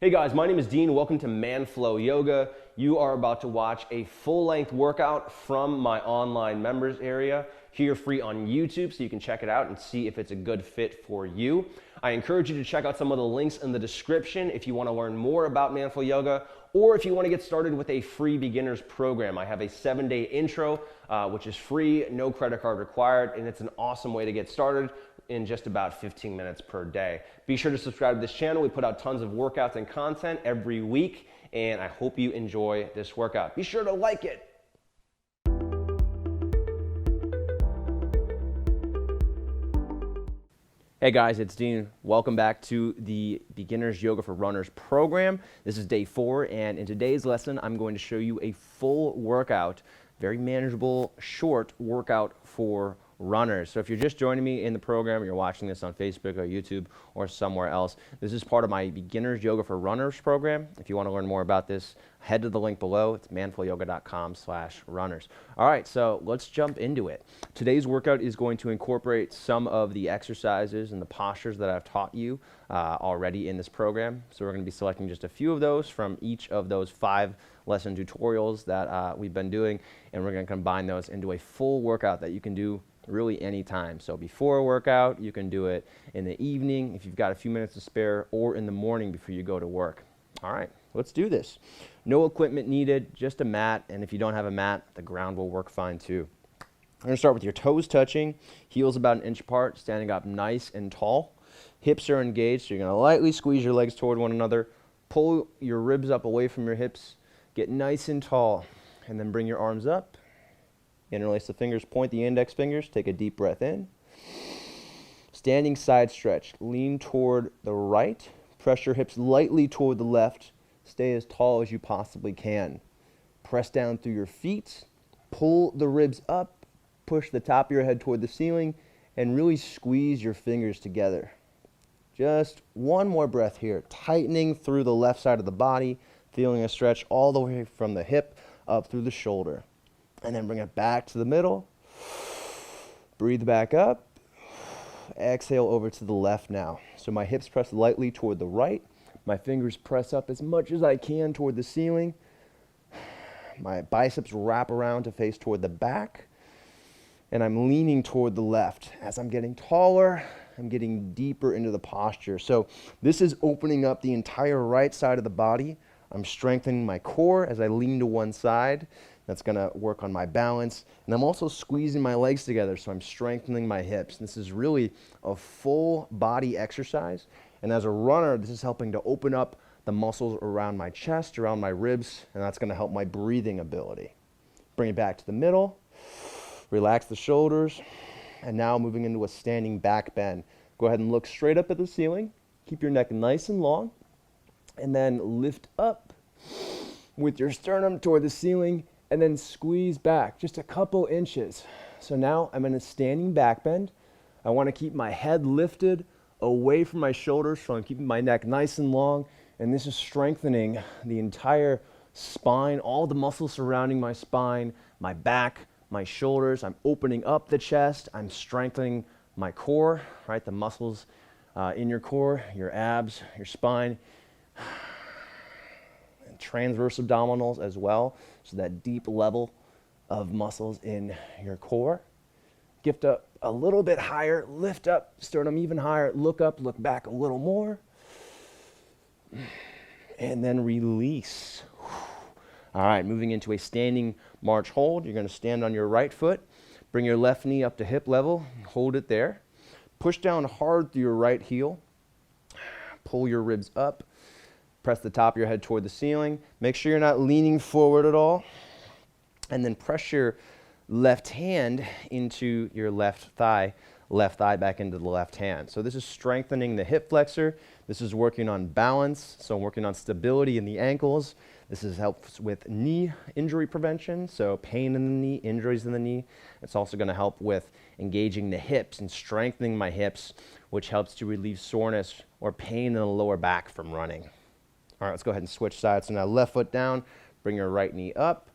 Hey guys, my name is Dean. Welcome to ManFlow Yoga. You are about to watch a full-length workout from my online members area here free on YouTube, so you can check it out and see if it's a good fit for you. I encourage you to check out some of the links in the description if you want to learn more about ManFlow Yoga, or if you want to get started with a free beginners program. I have a 7-day intro, which is free, no credit card required, and it's an awesome way to get started in just about 15 minutes per day. Be sure to subscribe to this channel. We put out tons of workouts and content every week, and I hope you enjoy this workout. Be sure to like it. Hey guys, it's Dean. Welcome back to the Beginners Yoga for Runners program. This is day 4, and in today's lesson, I'm going to show you a full workout, very manageable, short workout for runners. So if you're just joining me in the program, or you're watching this on Facebook or YouTube or somewhere else, this is part of my Beginners Yoga for Runners program. If you want to learn more about this, head to the link below. It's manflowyoga.com/runners. All right, so let's jump into it. Today's workout is going to incorporate some of the exercises and the postures that I've taught you already in this program. So we're going to be selecting just a few of those from each of those 5 lesson tutorials that we've been doing, and we're going to combine those into a full workout that you can do really anytime. So before a workout, you can do it in the evening if you've got a few minutes to spare, or in the morning before you go to work. All right, let's do this. No equipment needed, just a mat, and if you don't have a mat, the ground will work fine too. I'm going to start with your toes touching, heels about 1 inch apart, standing up nice and tall. Hips are engaged, so you're going to lightly squeeze your legs toward one another, pull your ribs up away from your hips, get nice and tall, and then bring your arms up. Interlace the fingers, point the index fingers, take a deep breath in. Standing side stretch, lean toward the right, press your hips lightly toward the left, stay as tall as you possibly can. Press down through your feet, pull the ribs up, push the top of your head toward the ceiling, and really squeeze your fingers together. Just one more breath here, tightening through the left side of the body, feeling a stretch all the way from the hip up through the shoulder. And then bring it back to the middle. Breathe back up. Exhale over to the left now. So my hips press lightly toward the right. My fingers press up as much as I can toward the ceiling. My biceps wrap around to face toward the back. And I'm leaning toward the left. As I'm getting taller, I'm getting deeper into the posture. So this is opening up the entire right side of the body. I'm strengthening my core as I lean to one side. That's going to work on my balance. And I'm also squeezing my legs together, so I'm strengthening my hips. This is really a full body exercise. And as a runner, this is helping to open up the muscles around my chest, around my ribs, and that's going to help my breathing ability. Bring it back to the middle. Relax the shoulders. And now moving into a standing back bend. Go ahead and look straight up at the ceiling. Keep your neck nice and long. And then lift up with your sternum toward the ceiling, and then squeeze back just a couple inches. So now I'm in a standing back bend. I want to keep my head lifted away from my shoulders, so I'm keeping my neck nice and long, and this is strengthening the entire spine, all the muscles surrounding my spine, my back, my shoulders. I'm opening up the chest. I'm strengthening my core, right? The muscles in your core, your abs, your spine, and transverse abdominals as well. So that deep level of muscles in your core. Lift up a little bit higher, lift up, sternum even higher, look up, look back a little more. And then release. All right, moving into a standing march hold. You're going to stand on your right foot, bring your left knee up to hip level, hold it there. Push down hard through your right heel. Pull your ribs up. Press the top of your head toward the ceiling. Make sure you're not leaning forward at all. And then press your left hand into your left thigh back into the left hand. So this is strengthening the hip flexor. This is working on balance. So I'm working on stability in the ankles. This helps with knee injury prevention. So pain in the knee, injuries in the knee. It's also going to help with engaging the hips and strengthening my hips, which helps to relieve soreness or pain in the lower back from running. All right, let's go ahead and switch sides. So now left foot down, bring your right knee up,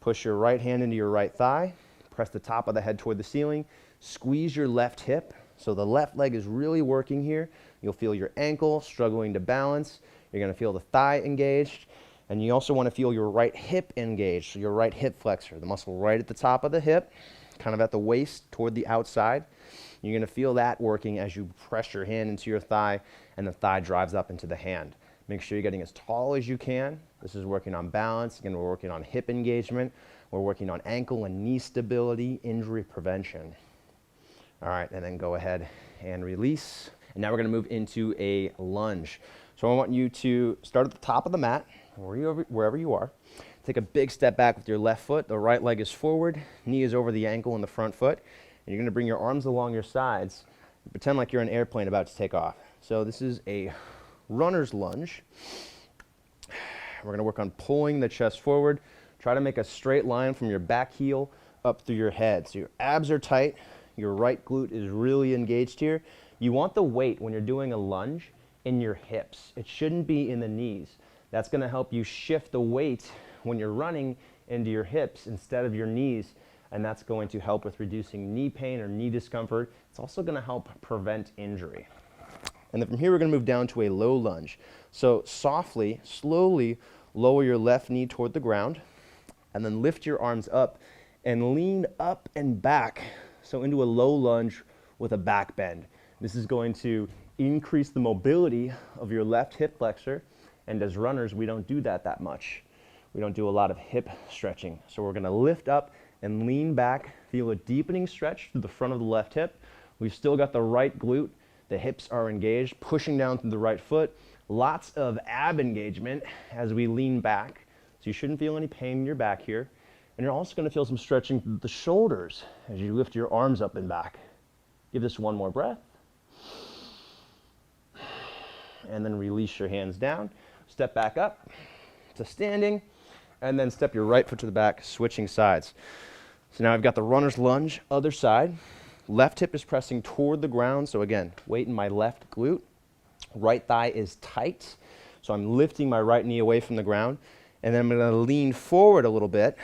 push your right hand into your right thigh, press the top of the head toward the ceiling, squeeze your left hip. So the left leg is really working here. You'll feel your ankle struggling to balance. You're going to feel the thigh engaged, and you also want to feel your right hip engaged, so your right hip flexor, the muscle right at the top of the hip, kind of at the waist toward the outside. You're going to feel that working as you press your hand into your thigh, and the thigh drives up into the hand. Make sure you're getting as tall as you can. This is working on balance. Again, we're working on hip engagement. We're working on ankle and knee stability, injury prevention. All right, and then go ahead and release. And now we're going to move into a lunge. So I want you to start at the top of the mat, wherever you are. Take a big step back with your left foot. The right leg is forward, knee is over the ankle in the front foot. And you're going to bring your arms along your sides. Pretend like you're an airplane about to take off. So this is a runner's lunge. We're going to work on pulling the chest forward. Try to make a straight line from your back heel up through your head. So your abs are tight. Your right glute is really engaged here. You want the weight when you're doing a lunge in your hips. It shouldn't be in the knees. That's going to help you shift the weight when you're running into your hips instead of your knees. And that's going to help with reducing knee pain or knee discomfort. It's also going to help prevent injury. And then from here, we're going to move down to a low lunge. So softly, slowly lower your left knee toward the ground, and then lift your arms up and lean up and back. So into a low lunge with a back bend. This is going to increase the mobility of your left hip flexor. And as runners, we don't do that much. We don't do a lot of hip stretching. So we're going to lift up and lean back. Feel a deepening stretch through the front of the left hip. We've still got the right glute. The hips are engaged, pushing down through the right foot. Lots of ab engagement as we lean back. So you shouldn't feel any pain in your back here. And you're also going to feel some stretching through the shoulders as you lift your arms up and back. Give this one more breath. And then release your hands down. Step back up to standing. And then step your right foot to the back, switching sides. So now I've got the runner's lunge, other side. Left hip is pressing toward the ground. So again, weight in my left glute. Right thigh is tight. So I'm lifting my right knee away from the ground. And then I'm going to lean forward a little bit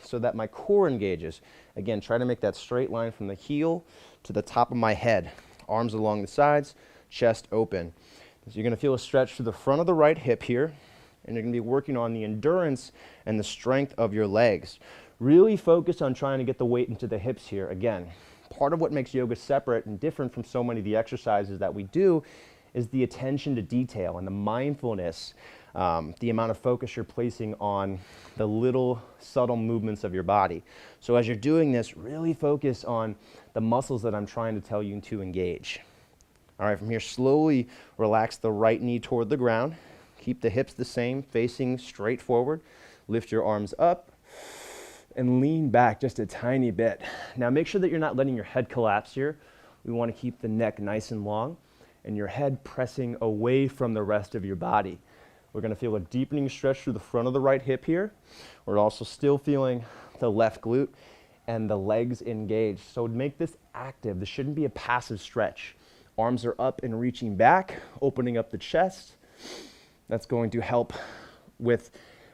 so that my core engages. Again, try to make that straight line from the heel to the top of my head. Arms along the sides, chest open. So you're going to feel a stretch to the front of the right hip here. And you're going to be working on the endurance and the strength of your legs. Really focus on trying to get the weight into the hips here. Again, part of what makes yoga separate and different from so many of the exercises that we do is the attention to detail and the mindfulness, the amount of focus you're placing on the little subtle movements of your body. So as you're doing this, really focus on the muscles that I'm trying to tell you to engage. All right, from here, slowly relax the right knee toward the ground. Keep the hips the same, facing straight forward. Lift your arms up and lean back just a tiny bit. Now make sure that you're not letting your head collapse here. We want to keep the neck nice and long and your head pressing away from the rest of your body. We're going to feel a deepening stretch through the front of the right hip here. We're also still feeling the left glute and the legs engaged. So make this active. This shouldn't be a passive stretch. Arms are up and reaching back, opening up the chest. That's going to help with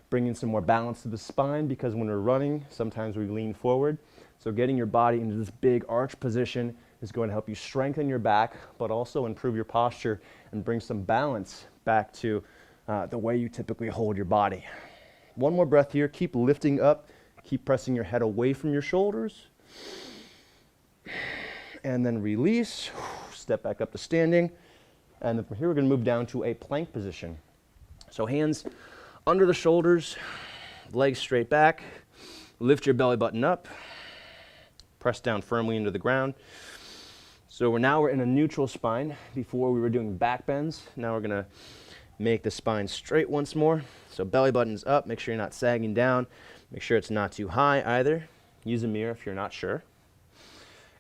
bringing some more balance to the spine, because when we're running, sometimes we lean forward. So getting your body into this big arch position is going to help you strengthen your back, but also improve your posture and bring some balance back to the way you typically hold your body. One more breath here. Keep lifting up. Keep pressing your head away from your shoulders. And then release. Step back up to standing. And then from here, we're going to move down to a plank position. So hands under the shoulders, legs straight back. Lift your belly button up. Press down firmly into the ground. So we're in a neutral spine. Before we were doing back bends. Now we're going to make the spine straight once more. So belly button's up. Make sure you're not sagging down. Make sure it's not too high either. Use a mirror if you're not sure.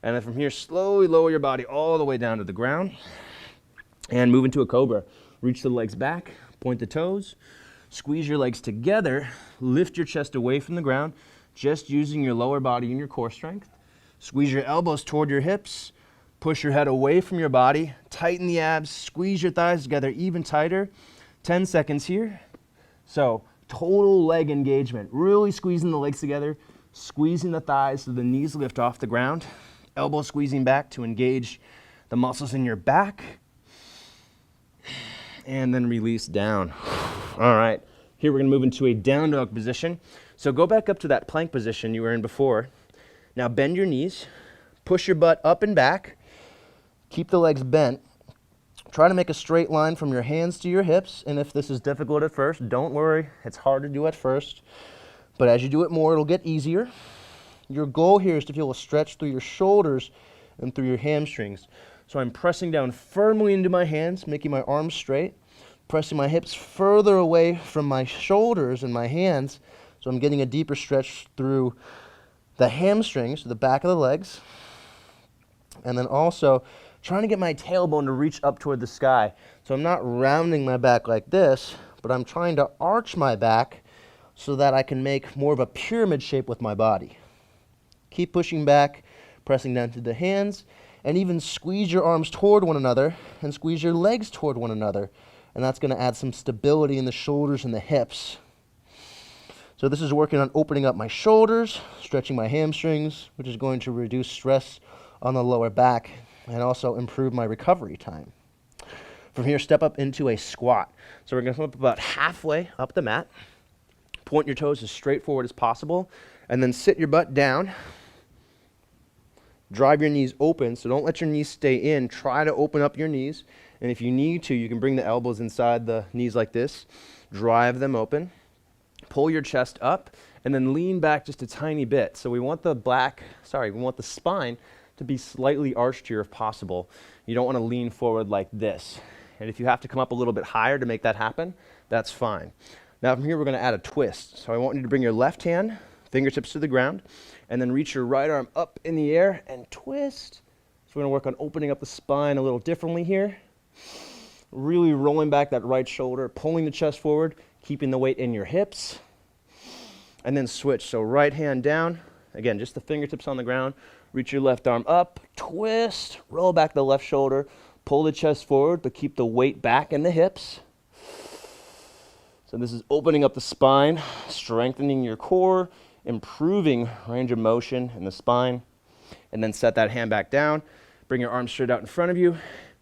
And then from here, slowly lower your body all the way down to the ground. And move into a cobra. Reach the legs back. Point the toes. Squeeze your legs together. Lift your chest away from the ground. Just using your lower body and your core strength. Squeeze your elbows toward your hips. Push your head away from your body. Tighten the abs. Squeeze your thighs together even tighter. 10 seconds here. So total leg engagement. Really squeezing the legs together. Squeezing the thighs so the knees lift off the ground. Elbows squeezing back to engage the muscles in your back. and then release down. All right, here we're gonna move into a down dog position. So go back up to that plank position you were in before. Now bend your knees, push your butt up and back, keep the legs bent. Try to make a straight line from your hands to your hips, and if this is difficult at first, don't worry, it's hard to do at first, but as you do it more, it'll get easier. Your goal here is to feel a stretch through your shoulders and through your hamstrings. So I'm pressing down firmly into my hands, making my arms straight, pressing my hips further away from my shoulders and my hands, so I'm getting a deeper stretch through the hamstrings, the back of the legs, and then also trying to get my tailbone to reach up toward the sky. So I'm not rounding my back like this, but I'm trying to arch my back so that I can make more of a pyramid shape with my body. Keep pushing back, pressing down to the hands, and even squeeze your arms toward one another and squeeze your legs toward one another. And that's going to add some stability in the shoulders and the hips. So this is working on opening up my shoulders, stretching my hamstrings, which is going to reduce stress on the lower back and also improve my recovery time. From here, step up into a squat. So we're going to come up about halfway up the mat. Point your toes as straight forward as possible, and then sit your butt down. Drive your knees open, so don't let your knees stay in. Try to open up your knees, and if you need to, you can bring the elbows inside the knees like this. Drive them open. Pull your chest up, and then lean back just a tiny bit. So we want the spine to be slightly arched here if possible. You don't want to lean forward like this. And if you have to come up a little bit higher to make that happen, that's fine. Now from here we're going to add a twist. So I want you to bring your left hand, fingertips to the ground, and then reach your right arm up in the air and twist. So we're going to work on opening up the spine a little differently here. Really rolling back that right shoulder, pulling the chest forward, keeping the weight in your hips. And then switch. So right hand down, again, just the fingertips on the ground. Reach your left arm up, twist, roll back the left shoulder, pull the chest forward, but keep the weight back in the hips. So this is opening up the spine, strengthening your core, improving range of motion in the spine. And then set that hand back down. Bring your arms straight out in front of you.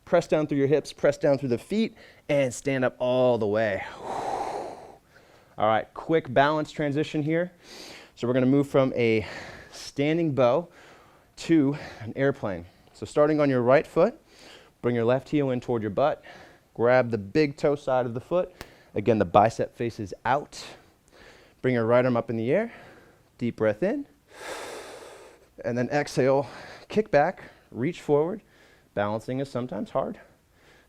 Press down through your hips, press down through the feet, and stand up all the way. All right, quick balance transition here. So we're going to move from a standing bow to an airplane. So starting on your right foot, bring your left heel in toward your butt. Grab the big toe side of the foot. Again, the bicep faces out. Bring your right arm up in the air. Deep breath in. And then exhale, kick back, reach forward. Balancing is sometimes hard.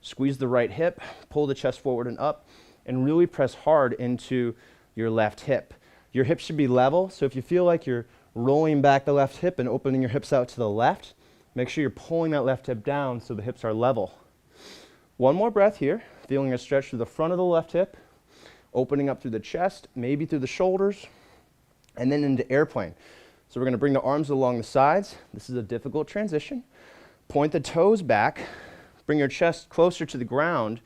Squeeze the right hip, pull the chest forward and up, and really press hard into your left hip. Your hips should be level, so if you feel like you're rolling back the left hip and opening your hips out to the left, make sure you're pulling that left hip down so the hips are level. One more breath here, feeling a stretch through the front of the left hip, opening up through the chest, maybe through the shoulders, and then into airplane. So we're going to bring the arms along the sides. This is a difficult transition. Point the toes back, bring your chest closer to the ground.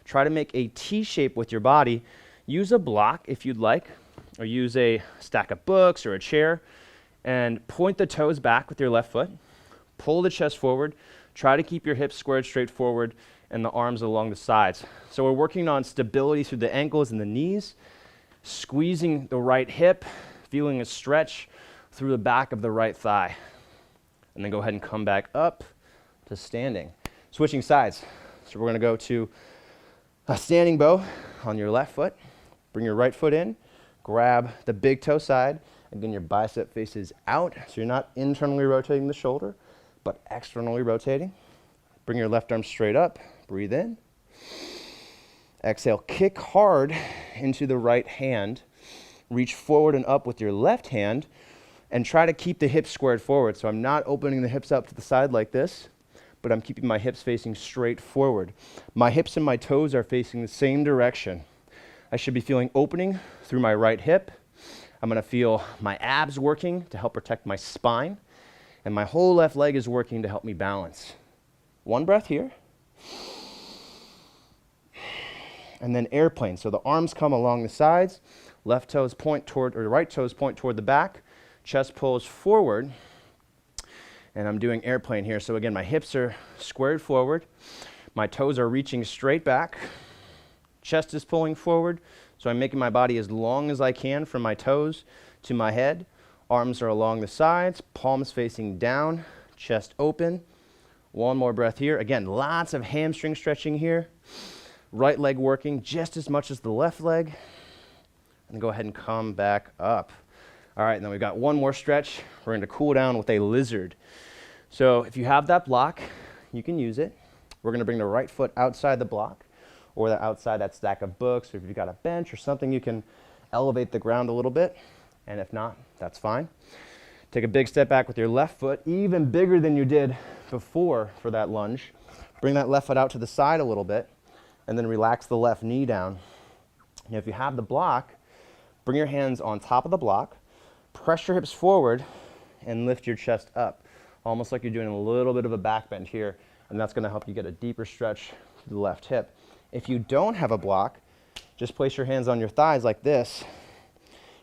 Try to make a T shape with your body. Use a block if you'd like, or use a stack of books or a chair, and point the toes back with your left foot. Pull the chest forward. Try to keep your hips squared straight forward and the arms along the sides. So we're working on stability through the ankles and the knees, squeezing the right hip, feeling a stretch through the back of the right thigh. And then go ahead and come back up to standing. Switching sides. So we're going to go to a standing bow on your left foot. Bring your right foot in. Grab the big toe side. Again, your bicep faces out, so you're not internally rotating the shoulder, but externally rotating. Bring your left arm straight up. Breathe in. Exhale, kick hard into the right hand. Reach forward and up with your left hand, and try to keep the hips squared forward. So I'm not opening the hips up to the side like this, but I'm keeping my hips facing straight forward. My hips and my toes are facing the same direction. I should be feeling opening through my right hip. I'm going to feel my abs working to help protect my spine, and my whole left leg is working to help me balance. One breath here. And then airplane. So the arms come along the sides, left toes point toward, or right toes point toward the back, chest pulls forward, and I'm doing airplane here. So again, my hips are squared forward, my toes are reaching straight back, Chest is pulling forward, so I'm making my body as long as I can from my toes to my head. Arms are along the sides, palms facing down, chest open. One more breath here. Again, lots of hamstring stretching here. Right leg working just as much as the left leg. And go ahead and come back up. All right, and then we've got one more stretch. We're going to cool down with a lizard. So if you have that block, you can use it. We're going to bring the right foot outside the block, or outside that stack of books, or if you've got a bench or something, you can elevate the ground a little bit, and if not, that's fine. Take a big step back with your left foot, even bigger than you did before for that lunge. Bring that left foot out to the side a little bit, and then relax the left knee down. Now, if you have the block, bring your hands on top of the block, press your hips forward, and lift your chest up, almost like you're doing a little bit of a back bend here, and that's going to help you get a deeper stretch to the left hip. If you don't have a block, just place your hands on your thighs like this,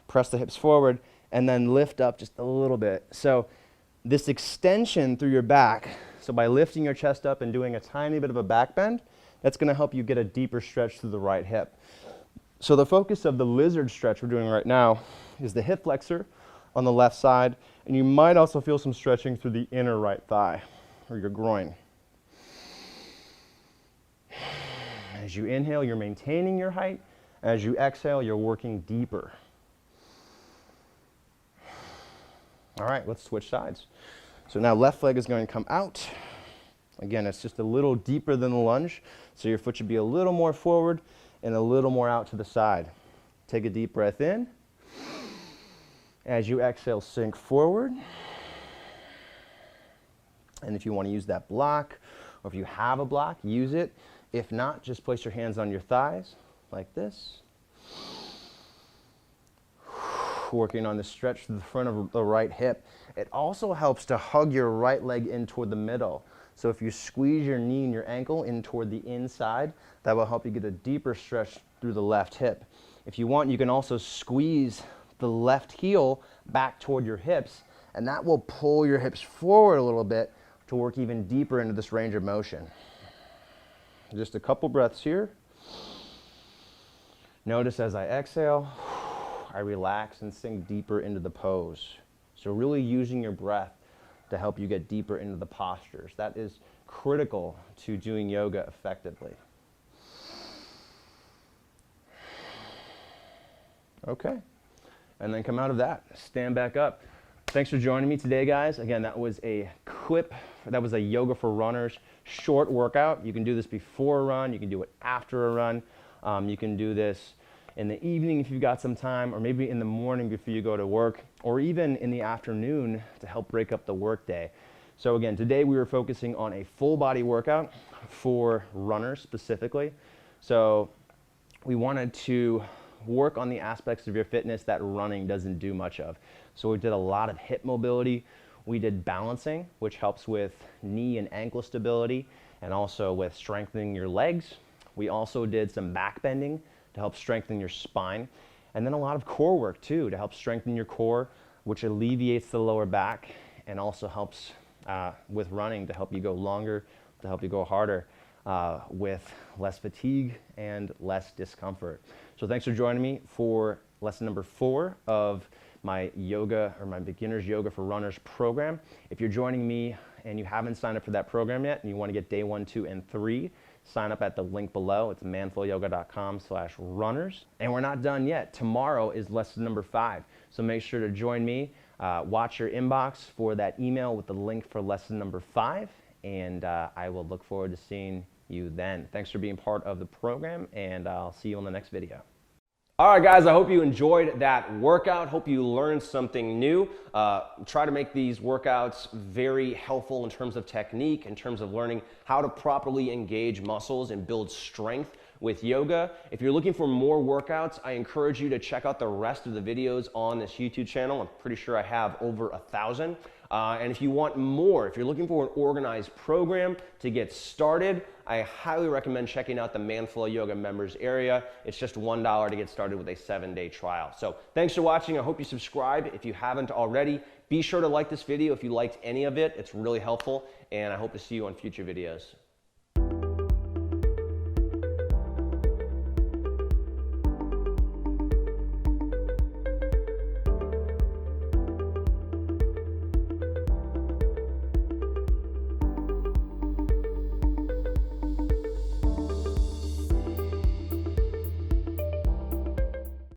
press the hips forward, and then lift up just a little bit. So this extension through your back, so by lifting your chest up and doing a tiny bit of a back bend, that's going to help you get a deeper stretch through the right hip. So the focus of the lizard stretch we're doing right now is the hip flexor on the left side, and you might also feel some stretching through the inner right thigh or your groin. As you inhale, you're maintaining your height. As you exhale, you're working deeper. All right, let's switch sides. So now left leg is going to come out. Again, it's just a little deeper than the lunge, so your foot should be a little more forward and a little more out to the side. Take a deep breath in. As you exhale, sink forward. And if you want to use that block, or if you have a block, use it. If not, just place your hands on your thighs like this. Working on the stretch to the front of the right hip. It also helps to hug your right leg in toward the middle. So if you squeeze your knee and your ankle in toward the inside, that will help you get a deeper stretch through the left hip. If you want, you can also squeeze the left heel back toward your hips, and that will pull your hips forward a little bit to work even deeper into this range of motion. Just a couple breaths here. Notice as I exhale, I relax and sink deeper into the pose. So really using your breath to help you get deeper into the postures. That is critical to doing yoga effectively. Okay, and then come out of that, stand back up. Thanks for joining me today, guys. Again, that was a Yoga for Runners short workout. You can do this before a run, you can do it after a run. You can do this in the evening if you've got some time, or maybe in the morning before you go to work, or even in the afternoon to help break up the workday. So again, today we were focusing on a full body workout for runners specifically. So we wanted to work on the aspects of your fitness that running doesn't do much of. So we did a lot of hip mobility. We did balancing, which helps with knee and ankle stability, and also with strengthening your legs. We also did some back bending to help strengthen your spine, and then a lot of core work too to help strengthen your core, which alleviates the lower back and also helps with running to help you go longer, to help you go harder with less fatigue and less discomfort. So thanks for joining me for lesson number 4 of my yoga, or my beginner's yoga for runners program. If you're joining me and you haven't signed up for that program yet and you want to get day 1, 2, and 3, sign up at the link below. It's manflowyoga.com/runners. And we're not done yet. Tomorrow is lesson number 5. So make sure to join me. Watch your inbox for that email with the link for lesson number 5. And I will look forward to seeing you then. Thanks for being part of the program, and I'll see you on the next video. All right, guys, I hope you enjoyed that workout. Hope you learned something new. Try to make these workouts very helpful in terms of technique, in terms of learning how to properly engage muscles and build strength with yoga. If you're looking for more workouts, I encourage you to check out the rest of the videos on this YouTube channel. I'm pretty sure I have over 1,000. And if you want more, if you're looking for an organized program to get started, I highly recommend checking out the Manflow Yoga members area. It's just $1 to get started with a 7-day trial. So thanks for watching. I hope you subscribe if you haven't already. Be sure to like this video if you liked any of it. It's really helpful, and I hope to see you on future videos.